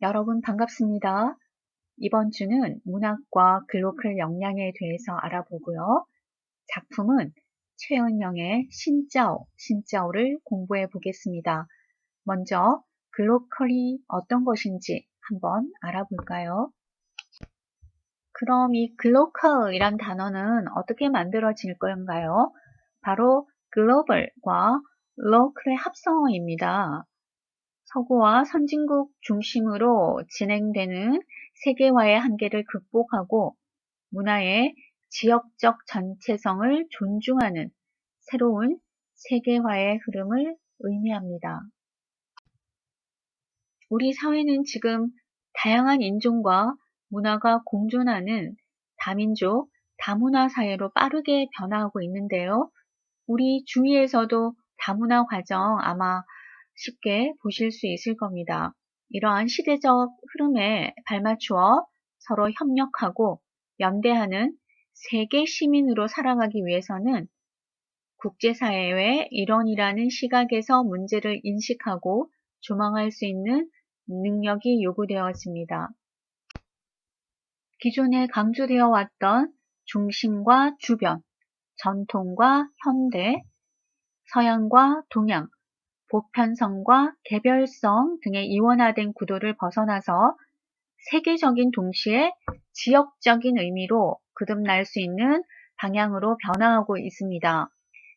여러분 반갑습니다. 이번 주는 문학과 글로컬 역량에 대해서 알아보고요. 작품은 최은영의 신짜오를 공부해 보겠습니다. 먼저 글로컬이 어떤 것인지 한번 알아볼까요? 그럼 이 글로컬이란 단어는 어떻게 만들어질 건가요? 바로 글로벌과 로컬의 합성어입니다. 서구와 선진국 중심으로 진행되는 세계화의 한계를 극복하고 문화의 지역적 전체성을 존중하는 새로운 세계화의 흐름을 의미합니다. 우리 사회는 지금 다양한 인종과 문화가 공존하는 다민족, 다문화 사회로 빠르게 변화하고 있는데요. 우리 주위에서도 다문화 과정 아마 쉽게 보실 수 있을 겁니다. 이러한 시대적 흐름에 발맞추어 서로 협력하고 연대하는 세계 시민으로 살아가기 위해서는 국제사회의 일원이라는 시각에서 문제를 인식하고 조망할 수 있는 능력이 요구되어집니다. 기존에 강조되어 왔던 중심과 주변, 전통과 현대, 서양과 동양, 보편성과 개별성 등의 이원화된 구도를 벗어나서 세계적인 동시에 지역적인 의미로 거듭날 수 있는 방향으로 변화하고 있습니다.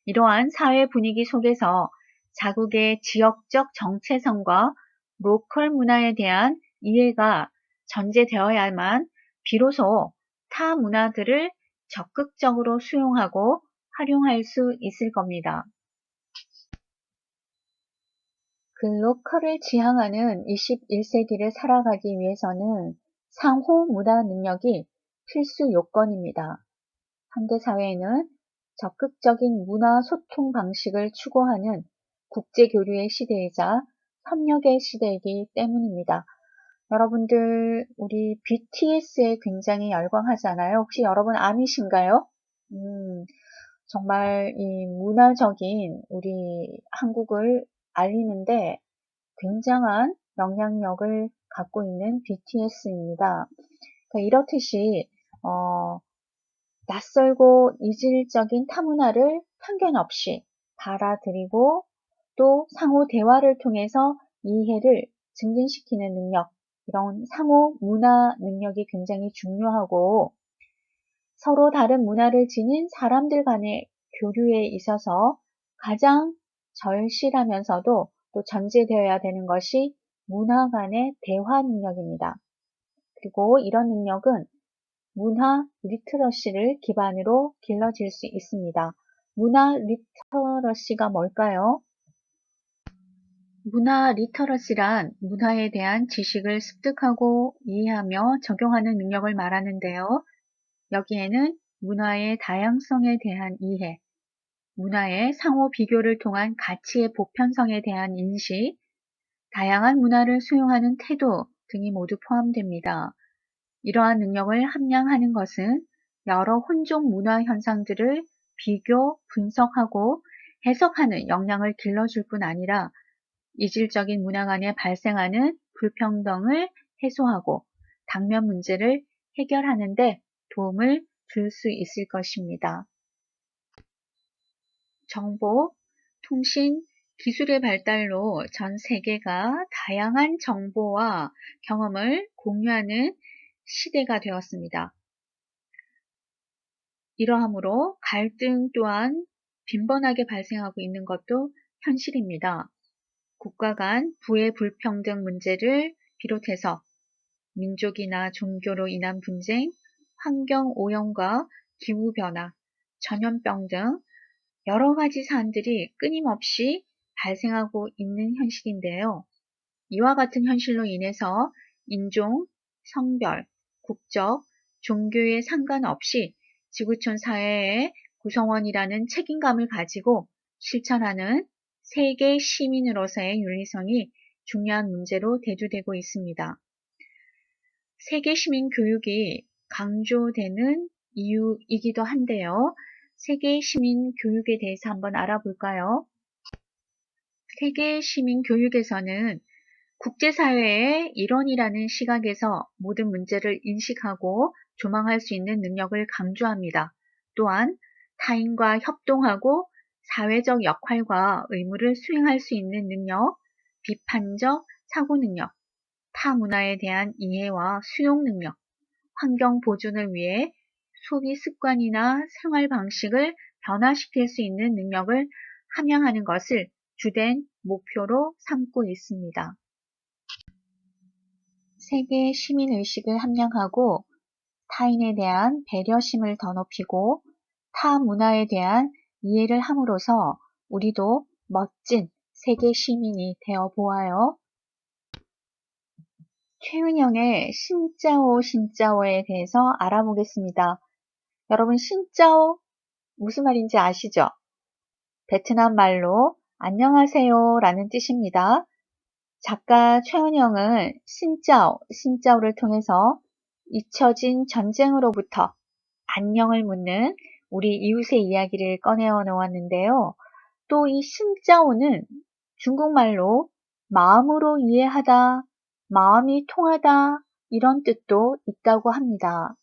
이러한 사회 분위기 속에서 자국의 지역적 정체성과 로컬 문화에 대한 이해가 전제되어야만 비로소 타 문화들을 적극적으로 수용하고 활용할 수 있을 겁니다. 글로컬을 지향하는 21세기를 살아가기 위해서는 상호 문화 능력이 필수 요건입니다. 현대사회에는 적극적인 문화 소통 방식을 추구하는 국제교류의 시대이자 협력의 시대이기 때문입니다. 여러분들 우리 BTS에 굉장히 열광하잖아요. 혹시 여러분 아미신가요? 정말 이 문화적인 우리 한국을 알리는데 굉장한 영향력을 갖고 있는 BTS입니다. 그러니까 이렇듯이 낯설고 이질적인 타문화를 편견 없이 받아들이고 또 상호 대화를 통해서 이해를 증진시키는 능력, 이런 상호 문화 능력이 굉장히 중요하고 서로 다른 문화를 지닌 사람들 간의 교류에 있어서 가장 절실하면서도 또 전제되어야 되는 것이 문화 간의 대화 능력입니다. 그리고 이런 능력은 문화 리터러시를 기반으로 길러질 수 있습니다. 문화 리터러시가 뭘까요? 문화 리터러시란 문화에 대한 지식을 습득하고 이해하며 적용하는 능력을 말하는데요. 여기에는 문화의 다양성에 대한 이해, 문화의 상호 비교를 통한 가치의 보편성에 대한 인식, 다양한 문화를 수용하는 태도 등이 모두 포함됩니다. 이러한 능력을 함양하는 것은 여러 혼종 문화 현상들을 비교, 분석하고 해석하는 역량을 길러줄 뿐 아니라 이질적인 문화 간에 발생하는 불평등을 해소하고 당면 문제를 해결하는 데 도움을 줄 수 있을 것입니다. 정보, 통신, 기술의 발달로 전 세계가 다양한 정보와 경험을 공유하는 시대가 되었습니다. 이러함으로 갈등 또한 빈번하게 발생하고 있는 것도 현실입니다. 국가 간 부의 불평등 문제를 비롯해서 민족이나 종교로 인한 분쟁, 환경 오염과 기후변화, 전염병 등 여러 가지 사안들이 끊임없이 발생하고 있는 현실인데요. 이와 같은 현실로 인해서 인종, 성별, 국적, 종교에 상관없이 지구촌 사회의 구성원이라는 책임감을 가지고 실천하는 세계 시민으로서의 윤리성이 중요한 문제로 대두되고 있습니다. 세계 시민 교육이 강조되는 이유이기도 한데요. 세계 시민 교육에 대해서 한번 알아볼까요? 세계 시민 교육에서는 국제사회의 일원이라는 시각에서 모든 문제를 인식하고 조망할 수 있는 능력을 강조합니다. 또한 타인과 협동하고 사회적 역할과 의무를 수행할 수 있는 능력, 비판적 사고 능력, 타 문화에 대한 이해와 수용 능력, 환경 보존을 위해 소비 습관이나 생활 방식을 변화시킬 수 있는 능력을 함양하는 것을 주된 목표로 삼고 있습니다. 세계 시민의식을 함양하고 타인에 대한 배려심을 더 높이고 타 문화에 대한 이해를 함으로써 우리도 멋진 세계 시민이 되어 보아요. 최은영의 신짜오에 대해서 알아보겠습니다. 여러분 신짜오 무슨 말인지 아시죠? 베트남 말로 안녕하세요 라는 뜻입니다. 작가 최은영은 신짜오를 통해서 잊혀진 전쟁으로부터 안녕을 묻는 우리 이웃의 이야기를 꺼내어 놓았는데요. 또 이 신짜오는 중국말로 마음으로 이해하다, 마음이 통하다 이런 뜻도 있다고 합니다.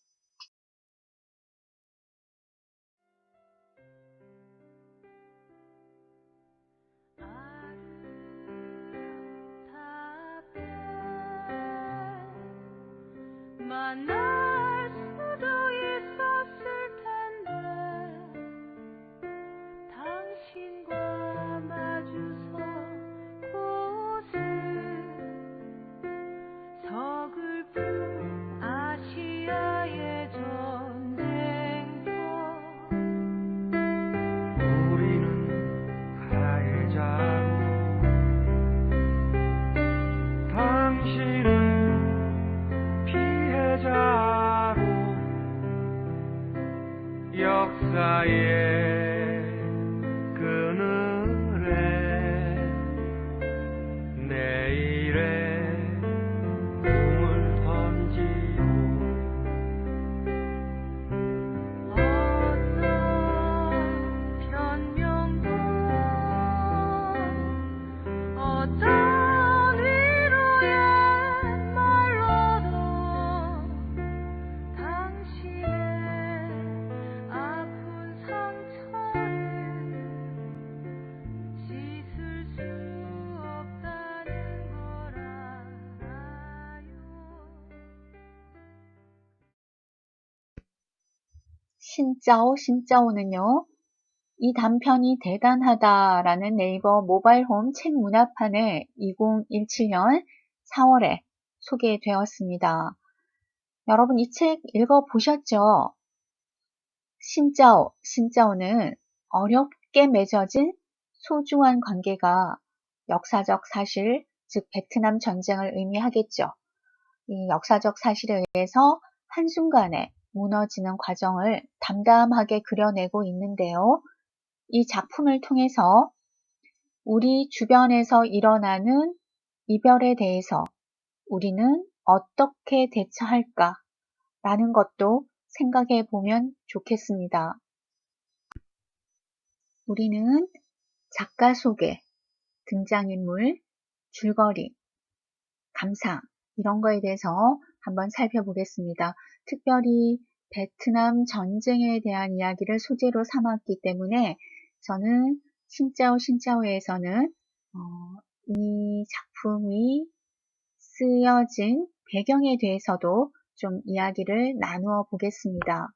만날 수도 있었을 텐데 당신과 마주선 곳은 서글픈 아시아의 전쟁터 우리는 가해자로 당신은 피해자로 역사의 그늘에 내일의 꿈을 던지고 어떤 변명도 어떤 위로의 말로도 당신의 아픈 상처를 씻을 수 없다는 걸 알아요. 신짜오는요. 이 단편이 대단하다라는 네이버 모바일홈 책 문화판에 2017년 4월에 소개되었습니다. 여러분 이 책 읽어보셨죠? 신짜오는 어렵게 맺어진 소중한 관계가 역사적 사실, 즉 베트남 전쟁을 의미하겠죠. 이 역사적 사실에 의해서 한순간에 무너지는 과정을 담담하게 그려내고 있는데요. 이 작품을 통해서 우리 주변에서 일어나는 이별에 대해서 우리는 어떻게 대처할까? 라는 것도 생각해 보면 좋겠습니다. 우리는 작가 소개, 등장인물, 줄거리, 감상 이런 거에 대해서 한번 살펴보겠습니다. 특별히 베트남 전쟁에 대한 이야기를 소재로 삼았기 때문에 저는 신짜오에서는 이 작품이 쓰여진 배경에 대해서도 좀 이야기를 나누어 보겠습니다.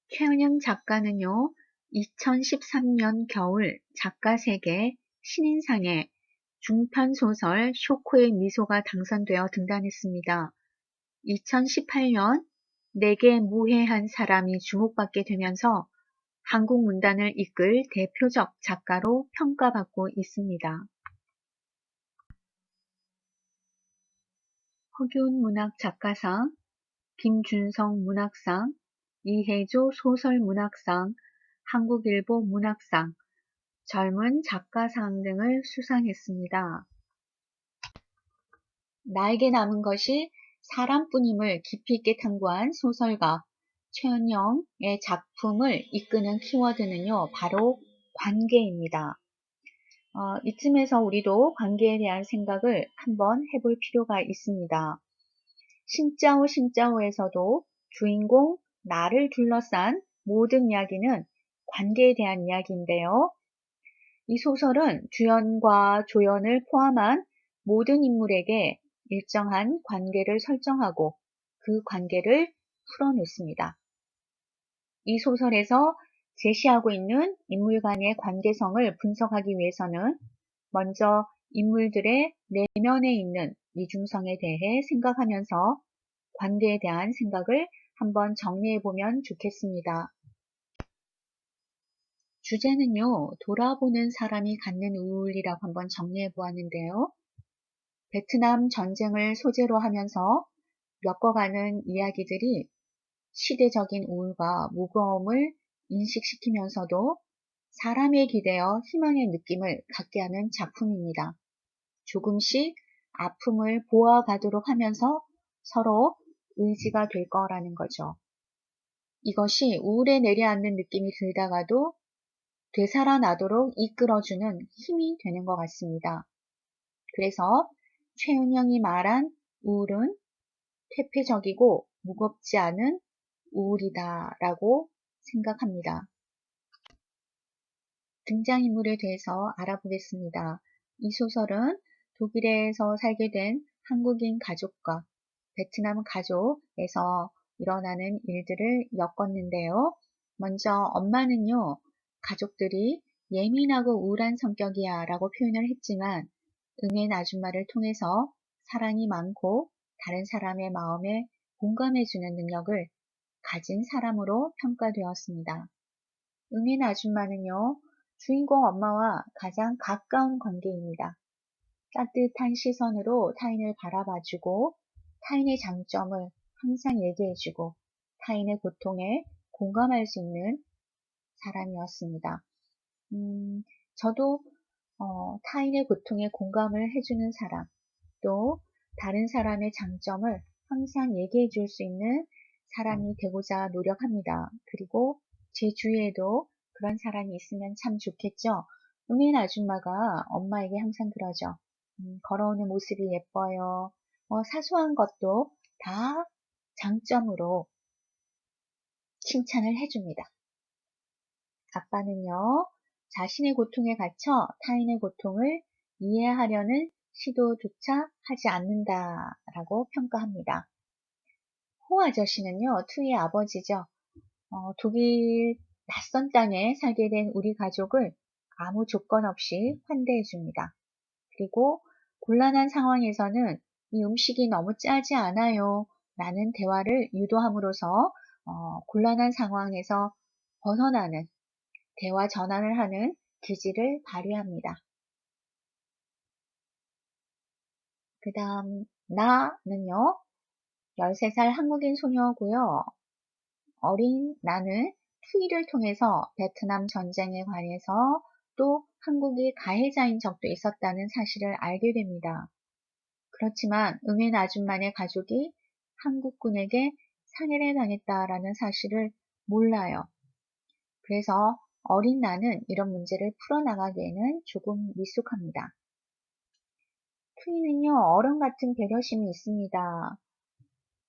최은영 작가는요, 2013년 겨울 작가세계 신인상에 중편소설 쇼코의 미소가 당선되어 등단했습니다. 2018년 내게 무해한 사람이 주목받게 되면서 한국 문단을 이끌 대표적 작가로 평가받고 있습니다. 허균 문학작가상, 김준성 문학상, 이혜조 소설문학상, 한국일보 문학상, 젊은 작가상 등을 수상했습니다. 나에게 남은 것이 사람뿐임을 깊이 있게 탐구한 소설가 최은영의 작품을 이끄는 키워드는요, 바로 관계입니다. 이쯤에서 우리도 관계에 대한 생각을 한번 해볼 필요가 있습니다. 신짜오 신짜오에서도 주인공 나를 둘러싼 모든 이야기는 관계에 대한 이야기인데요. 이 소설은 주연과 조연을 포함한 모든 인물에게 일정한 관계를 설정하고 그 관계를 풀어놓습니다. 이 소설에서 제시하고 있는 인물 간의 관계성을 분석하기 위해서는 먼저 인물들의 내면에 있는 이중성에 대해 생각하면서 관계에 대한 생각을 한번 정리해 보면 좋겠습니다. 주제는요, 돌아보는 사람이 갖는 우울이라고 한번 정리해 보았는데요. 베트남 전쟁을 소재로 하면서 엮어가는 이야기들이 시대적인 우울과 무거움을 인식시키면서도 사람에 기대어 희망의 느낌을 갖게 하는 작품입니다. 조금씩 아픔을 보아가도록 하면서 서로 의지가 될 거라는 거죠. 이것이 우울에 내려앉는 느낌이 들다가도 되살아나도록 이끌어주는 힘이 되는 것 같습니다. 그래서 최은영이 말한 우울은 퇴폐적이고 무겁지 않은 우울이다 라고 생각합니다. 등장인물에 대해서 알아보겠습니다. 이 소설은 독일에서 살게 된 한국인 가족과 베트남 가족에서 일어나는 일들을 엮었는데요. 먼저 엄마는요, 가족들이 예민하고 우울한 성격이야 라고 표현을 했지만 응애 아줌마를 통해서 사랑이 많고 다른 사람의 마음에 공감해주는 능력을 가진 사람으로 평가되었습니다. 응애 아줌마는요, 주인공 엄마와 가장 가까운 관계입니다. 따뜻한 시선으로 타인을 바라봐주고 타인의 장점을 항상 얘기해주고 타인의 고통에 공감할 수 있는 사람이었습니다. 저도 타인의 고통에 공감을 해주는 사람, 또 다른 사람의 장점을 항상 얘기해 줄 수 있는 사람이 되고자 노력합니다. 그리고 제 주위에도 그런 사람이 있으면 참 좋겠죠. 은인 아줌마가 엄마에게 항상 그러죠. 걸어오는 모습이 예뻐요. 사소한 것도 다 장점으로 칭찬을 해줍니다. 아빠는요, 자신의 고통에 갇혀 타인의 고통을 이해하려는 시도조차 하지 않는다라고 평가합니다. 호 아저씨는요, 투이의 아버지죠. 독일 낯선 땅에 살게 된 우리 가족을 아무 조건 없이 환대해 줍니다. 그리고 곤란한 상황에서는 이 음식이 너무 짜지 않아요 라는 대화를 유도함으로써 곤란한 상황에서 벗어나는 대화 전환을 하는 기질을 발휘합니다. 그 다음 나는요. 13살 한국인 소녀고요. 어린 나는 투이를 통해서 베트남 전쟁에 관해서 또 한국이 가해자인 적도 있었다는 사실을 알게 됩니다. 그렇지만 응엔 아줌마네 가족이 한국군에게 상해를 당했다라는 사실을 몰라요. 그래서 어린 나는 이런 문제를 풀어나가기에는 조금 미숙합니다. 투이는요, 어른 같은 배려심이 있습니다.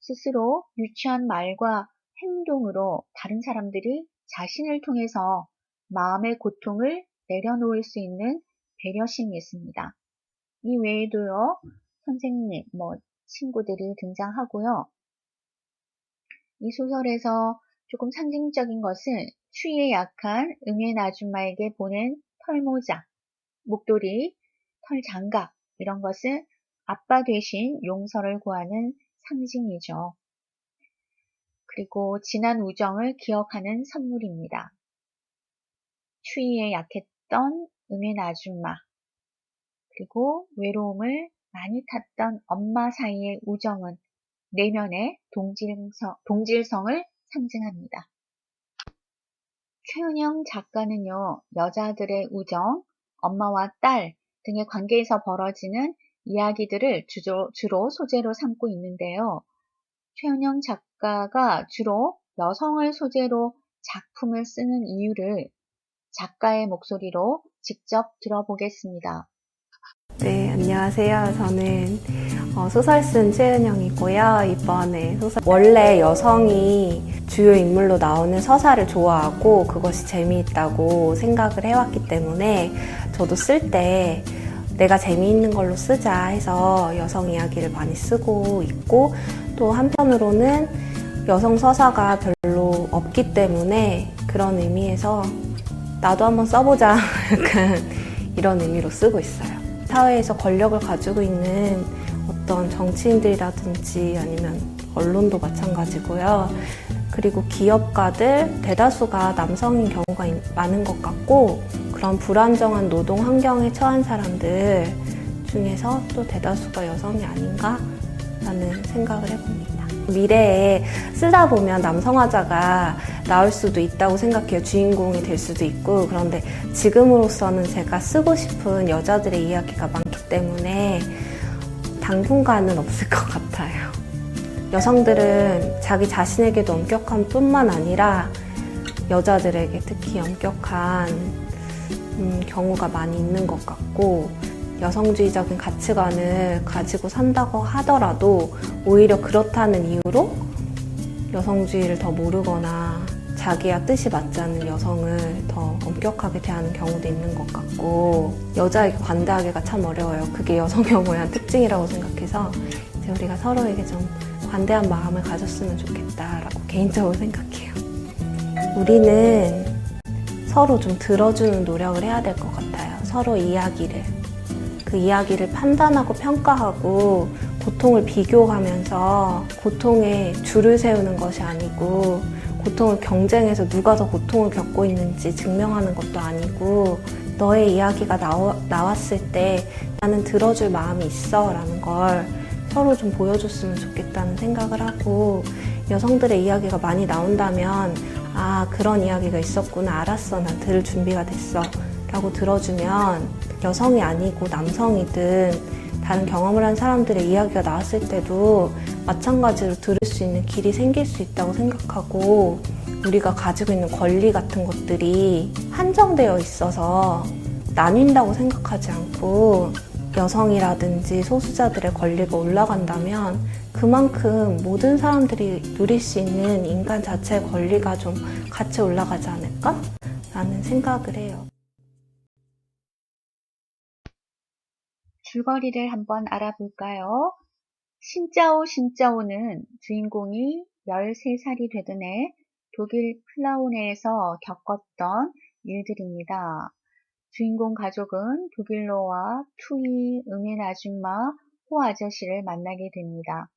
스스로 유치한 말과 행동으로 다른 사람들이 자신을 통해서 마음의 고통을 내려놓을 수 있는 배려심이 있습니다. 이 외에도요, 선생님, 친구들이 등장하고요. 이 소설에서 조금 상징적인 것은 추위에 약한 응애 아줌마에게 보낸 털모자, 목도리, 털장갑 이런 것은 아빠 대신 용서를 구하는 상징이죠. 그리고 지난 우정을 기억하는 선물입니다. 추위에 약했던 응애 아줌마, 그리고 외로움을 많이 탔던 엄마 사이의 우정은 내면의 동질성을 상징합니다. 최은영 작가는요, 여자들의 우정, 엄마와 딸 등의 관계에서 벌어지는 이야기들을 주로 소재로 삼고 있는데요. 최은영 작가가 주로 여성을 소재로 작품을 쓰는 이유를 작가의 목소리로 직접 들어보겠습니다. 네, 안녕하세요. 저는 소설 쓴 최은영이고요. 이번에 원래 여성이 주요 인물로 나오는 서사를 좋아하고 그것이 재미있다고 생각을 해왔기 때문에 저도 쓸 때 내가 재미있는 걸로 쓰자 해서 여성 이야기를 많이 쓰고 있고, 또 한편으로는 여성 서사가 별로 없기 때문에 그런 의미에서 나도 한번 써보자 약간 이런 의미로 쓰고 있어요. 사회에서 권력을 가지고 있는 어떤 정치인들이라든지 아니면 언론도 마찬가지고요. 그리고 기업가들 대다수가 남성인 경우가 많은 것 같고, 그런 불안정한 노동 환경에 처한 사람들 중에서 또 대다수가 여성이 아닌가라는 생각을 해봅니다. 미래에 쓰다 보면 남성화자가 나올 수도 있다고 생각해요. 주인공이 될 수도 있고. 그런데 지금으로서는 제가 쓰고 싶은 여자들의 이야기가 많기 때문에 당분간은 없을 것 같아요. 여성들은 자기 자신에게도 엄격한 뿐만 아니라 여자들에게 특히 엄격한 경우가 많이 있는 것 같고, 여성주의적인 가치관을 가지고 산다고 하더라도 오히려 그렇다는 이유로 여성주의를 더 모르거나 자기와 뜻이 맞지 않는 여성을 더 엄격하게 대하는 경우도 있는 것 같고, 여자에게 관대하기가 참 어려워요. 그게 여성 혐오의 한 특징이라고 생각해서 이제 우리가 서로에게 좀 관대한 마음을 가졌으면 좋겠다라고 개인적으로 생각해요. 우리는 서로 좀 들어주는 노력을 해야 될 것 같아요. 서로 이야기를. 그 이야기를 판단하고 평가하고 고통을 비교하면서 고통에 줄을 세우는 것이 아니고, 고통을 경쟁해서 누가 더 고통을 겪고 있는지 증명하는 것도 아니고, 너의 이야기가 나왔을 때 나는 들어줄 마음이 있어 라는 걸 서로 좀 보여줬으면 좋겠다는 생각을 하고, 여성들의 이야기가 많이 나온다면 아, 그런 이야기가 있었구나, 알았어, 난 들을 준비가 됐어 라고 들어주면 여성이 아니고 남성이든 다른 경험을 한 사람들의 이야기가 나왔을 때도 마찬가지로 들을 수 있는 길이 생길 수 있다고 생각하고, 우리가 가지고 있는 권리 같은 것들이 한정되어 있어서 나뉜다고 생각하지 않고, 여성이라든지 소수자들의 권리가 올라간다면 그만큼 모든 사람들이 누릴 수 있는 인간 자체의 권리가 좀 같이 올라가지 않을까? 라는 생각을 해요. 줄거리를 한번 알아볼까요? 신짜오는 주인공이 13살이 되던 해 독일 플라우네에서 겪었던 일들입니다. 주인공 가족은 독일로와 투이, 응엔 아줌마, 호 아저씨를 만나게 됩니다.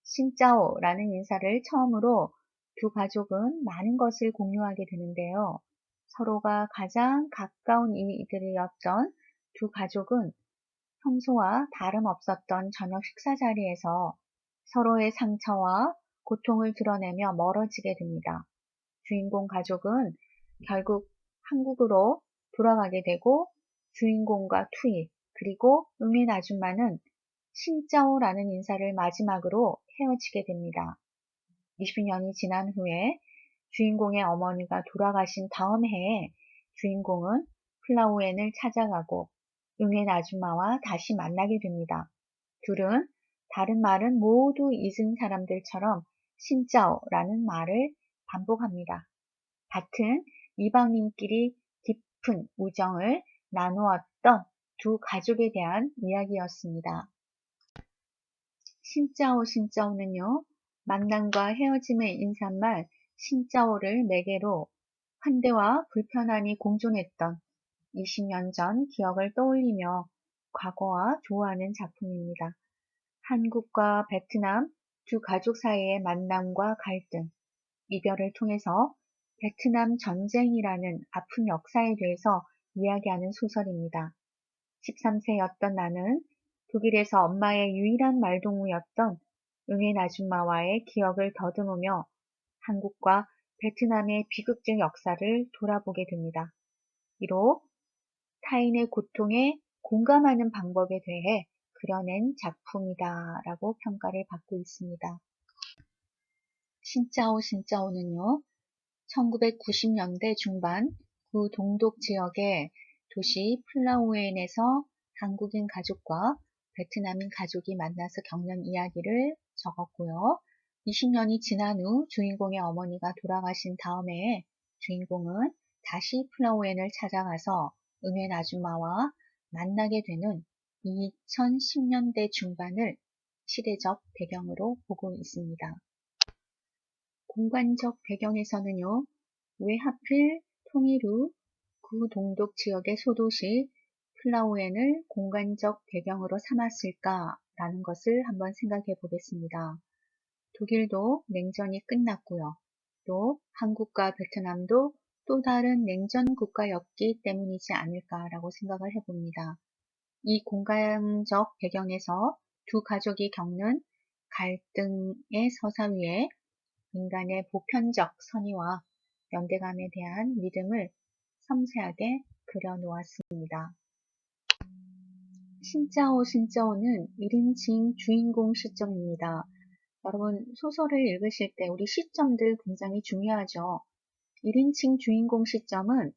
신짜오라는 인사를 처음으로 두 가족은 많은 것을 공유하게 되는데요. 서로가 가장 가까운 이들이었던 두 가족은 평소와 다름없었던 저녁 식사 자리에서 서로의 상처와 고통을 드러내며 멀어지게 됩니다. 주인공 가족은 결국 한국으로 돌아가게 되고, 주인공과 투이, 그리고 음인 아줌마는 신짜오라는 인사를 마지막으로 헤어지게 됩니다. 20년이 지난 후에 주인공의 어머니가 돌아가신 다음 해에 주인공은 플라우엔을 찾아가고 응엔 아줌마와 다시 만나게 됩니다. 둘은 다른 말은 모두 잊은 사람들처럼 신짜오라는 말을 반복합니다. 같은 이방인끼리 깊은 우정을 나누었던 두 가족에 대한 이야기였습니다. 신짜오는요, 만남과 헤어짐의 인사말 신짜오를 매개로 환대와 불편함이 공존했던 20년 전 기억을 떠올리며 과거와 좋아하는 작품입니다. 한국과 베트남 두 가족 사이의 만남과 갈등, 이별을 통해서 베트남 전쟁이라는 아픈 역사에 대해서 이야기하는 소설입니다. 13세였던 나는 독일에서 엄마의 유일한 말동무였던 응엔 아줌마와의 기억을 더듬으며 한국과 베트남의 비극적 역사를 돌아보게 됩니다. 비록 타인의 고통에 공감하는 방법에 대해 그려낸 작품이다라고 평가를 받고 있습니다. 신짜오는요, 1990년대 중반 구 동독 지역의 도시 플라우엔에서 한국인 가족과 베트남인 가족이 만나서 겪는 이야기를 적었고요. 20년이 지난 후 주인공의 어머니가 돌아가신 다음에 주인공은 다시 플라우엔을 찾아가서 은행 아줌마와 만나게 되는 2010년대 중반을 시대적 배경으로 보고 있습니다. 공간적 배경에서는요, 왜 하필 통일 후 구동독 지역의 소도시 플라우엔을 공간적 배경으로 삼았을까라는 것을 한번 생각해 보겠습니다. 독일도 냉전이 끝났고요. 또 한국과 베트남도 또 다른 냉전 국가였기 때문이지 않을까라고 생각을 해봅니다. 이 공간적 배경에서 두 가족이 겪는 갈등의 서사 위에 인간의 보편적 선의와 연대감에 대한 믿음을 섬세하게 그려놓았습니다. 신짜오는 1인칭 주인공 시점입니다. 여러분 소설을 읽으실 때 우리 시점들 굉장히 중요하죠. 1인칭 주인공 시점은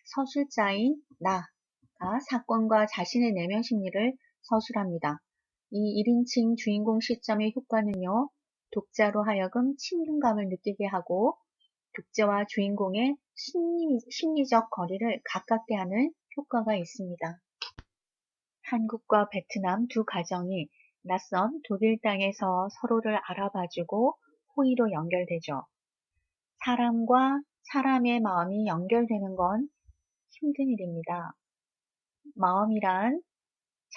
서술자인 나가 사건과 자신의 내면 심리를 서술합니다. 이 1인칭 주인공 시점의 효과는요. 독자로 하여금 친근감을 느끼게 하고 독자와 주인공의 심리적 거리를 가깝게 하는 효과가 있습니다. 한국과 베트남 두 가정이 낯선 독일 땅에서 서로를 알아봐주고 호의로 연결되죠. 사람과 사람의 마음이 연결되는 건 힘든 일입니다. 마음이란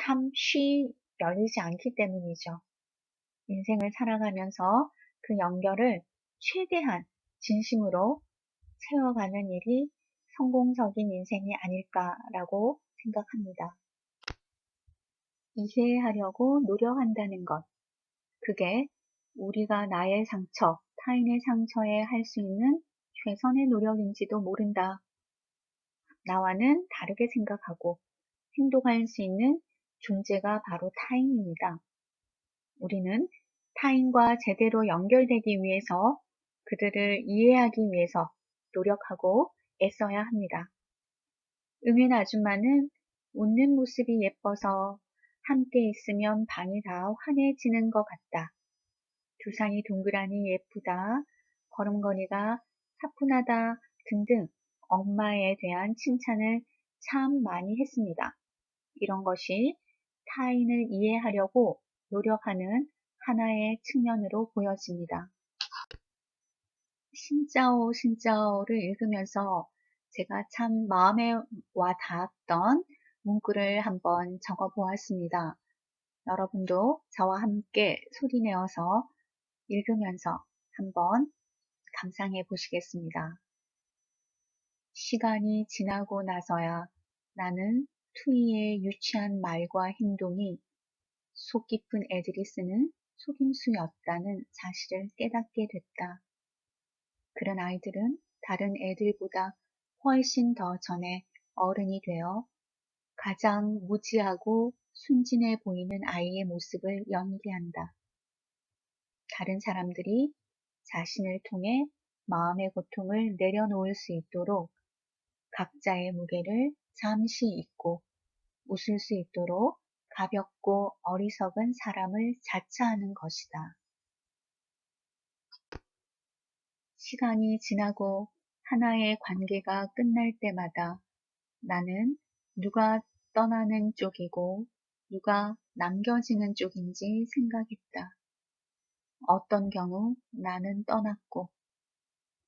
참 쉬 열리지 않기 때문이죠. 인생을 살아가면서 그 연결을 최대한 진심으로 채워가는 일이 성공적인 인생이 아닐까라고 생각합니다. 이해하려고 노력한다는 것. 그게 우리가 나의 상처, 타인의 상처에 할 수 있는 최선의 노력인지도 모른다. 나와는 다르게 생각하고 행동할 수 있는 존재가 바로 타인입니다. 우리는 타인과 제대로 연결되기 위해서 그들을 이해하기 위해서 노력하고 애써야 합니다. 응애 아줌마는 웃는 모습이 예뻐서 함께 있으면 방이 다 환해지는 것 같다. 두상이 동그라니 예쁘다. 걸음걸이가 사뿐하다 등등 엄마에 대한 칭찬을 참 많이 했습니다. 이런 것이 타인을 이해하려고 노력하는 하나의 측면으로 보여집니다. 신짜오를 읽으면서 제가 참 마음에 와 닿았던 문구를 한번 적어 보았습니다. 여러분도 저와 함께 소리내어서 읽으면서 한번 감상해 보시겠습니다. 시간이 지나고 나서야 나는 투이의 유치한 말과 행동이 속 깊은 애들이 쓰는 속임수였다는 사실을 깨닫게 됐다. 그런 아이들은 다른 애들보다 훨씬 더 전에 어른이 되어 가장 무지하고 순진해 보이는 아이의 모습을 연기한다. 다른 사람들이 자신을 통해 마음의 고통을 내려놓을 수 있도록 각자의 무게를 잠시 잊고 웃을 수 있도록 가볍고 어리석은 사람을 자처하는 것이다. 시간이 지나고 하나의 관계가 끝날 때마다 나는 누가 떠나는 쪽이고 누가 남겨지는 쪽인지 생각했다. 어떤 경우 나는 떠났고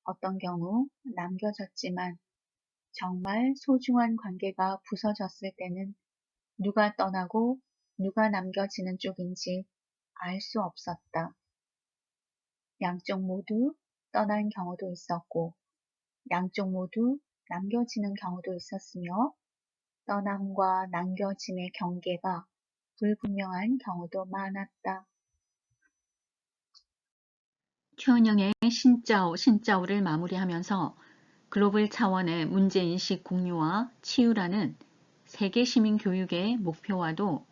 어떤 경우 남겨졌지만 정말 소중한 관계가 부서졌을 때는 누가 떠나고 누가 남겨지는 쪽인지 알 수 없었다. 양쪽 모두 떠난 경우도 있었고 양쪽 모두 남겨지는 경우도 있었으며 떠남과 남겨짐의 경계가 불분명한 경우도 많았다. 최은영의 신짜오를 마무리하면서 글로벌 차원의 문제인식 공유와 치유라는 세계 시민 교육의 목표와도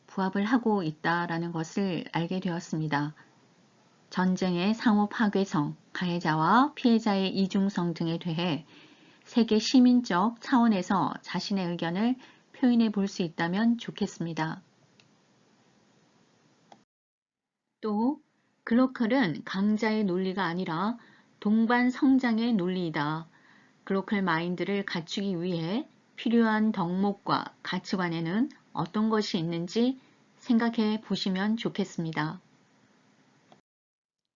부합을 하고 있다라는 것을 알게 되었습니다. 전쟁의 상호 파괴성, 가해자와 피해자의 이중성 등에 대해 세계 시민적 차원에서 자신의 의견을 표현해 볼 수 있다면 좋겠습니다. 또 글로컬은 강자의 논리가 아니라 동반 성장의 논리이다. 글로컬 마인드를 갖추기 위해 필요한 덕목과 가치관에는 어떤 것이 있는지 생각해 보시면 좋겠습니다.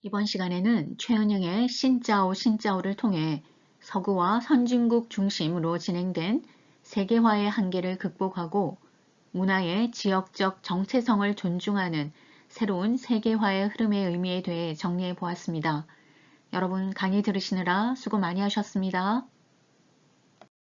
이번 시간에는 최은영의 신짜오를 통해 서구와 선진국 중심으로 진행된 세계화의 한계를 극복하고 문화의 지역적 정체성을 존중하는 새로운 세계화의 흐름의 의미에 대해 정리해 보았습니다. 여러분 강의 들으시느라 수고 많이 하셨습니다.